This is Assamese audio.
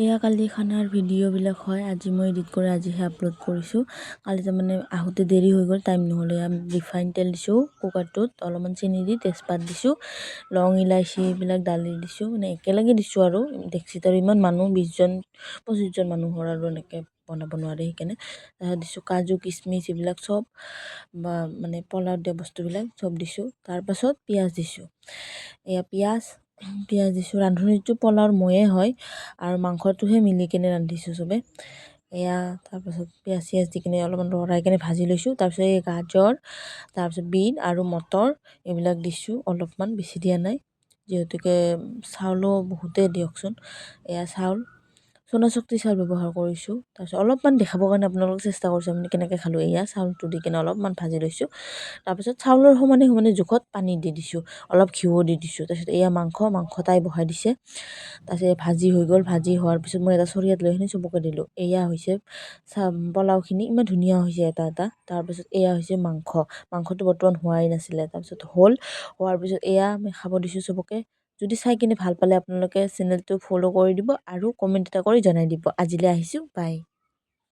এয়া কালি খানাৰ ভিডিঅ'বিলাক হয়। আজি মই এডিট কৰি আজিহে আপলোড কৰিছোঁ। কালি তাৰমানে আহোঁতে দেৰি হৈ গ'ল, টাইম নহ'লে। ৰিফাইন তেল দিছোঁ কুকাৰটোত, অলপমান চেনি দি তেজপাত দিছোঁ, লং ইলাচি এইবিলাক দালি দিছোঁ, মানে একেলগে দিছোঁ আৰু ডেক্সিত। আৰু ইমান মানুহ 20-25জন মানুহৰ আৰু এনেকৈ বনাব নোৱাৰে, সেইকাৰণে তাৰপিছত দিছোঁ কাজু কিচমিচ এইবিলাক চব, বা মানে পোলাওত দিয়া বস্তুবিলাক চব দিছোঁ। তাৰপাছত পিঁয়াজ দিছোঁ। এয়া পিঁয়াজ দিছোঁ। ৰান্ধনীটো পোলাওৰ ময়ে হয় আৰু মাংসটোহে মিলি কিনে ৰান্ধিছোঁ চবে। এয়া তাৰপাছত পিঁয়াজ চিয়াজ দি কিনে অলপমান লৰাই কিনে ভাজি লৈছোঁ। তাৰপিছত এই গাজৰ, তাৰপিছত বিট আৰু মটৰ এইবিলাক দিছোঁ অলপমান, বেছি দিয়া নাই, যিহেতুকে চাউলো বহুতেই দিয়কচোন। এয়া চাউল সোণা শক্তি চাউল ব্যৱহাৰ কৰিছোঁ। তাৰপিছত অলপমান দেখাবৰ কাৰণে আপোনালোকক চেষ্টা কৰিছোঁ আমি কেনেকৈ খালোঁ। এয়া চাউলটো দি কিনে অলপমান ভাজি লৈছোঁ। তাৰপিছত চাউলৰ সমানে জোখত পানী দি দিছোঁ, অলপ ঘিউ দি দিছোঁ। তাৰপিছত এয়া মাংস তাই বহাই দিছে। তাৰপিছত ভাজি হৈ গ'ল। ভাজি হোৱাৰ পিছত মই এটা চৰিয়াত লৈ কিনে চবকে দিলোঁ। এয়া হৈছে পোলাওখিনি, ইমান ধুনীয়া হৈছে এটা এটা। তাৰপিছত এয়া হৈছে মাংসটো বৰ্তমান হোৱাই নাছিলে। তাৰপিছত হোৱাৰ পিছত এয়া আমি খাব দিছোঁ চবকে। যদি চাই কিনে ভাল পালে আপোনালোকে চেনেলটো ফ'ল' কৰি দিব আৰু কমেণ্ট এটা কৰি জনাই দিব। আজিলৈ আহিছোঁ, বাই।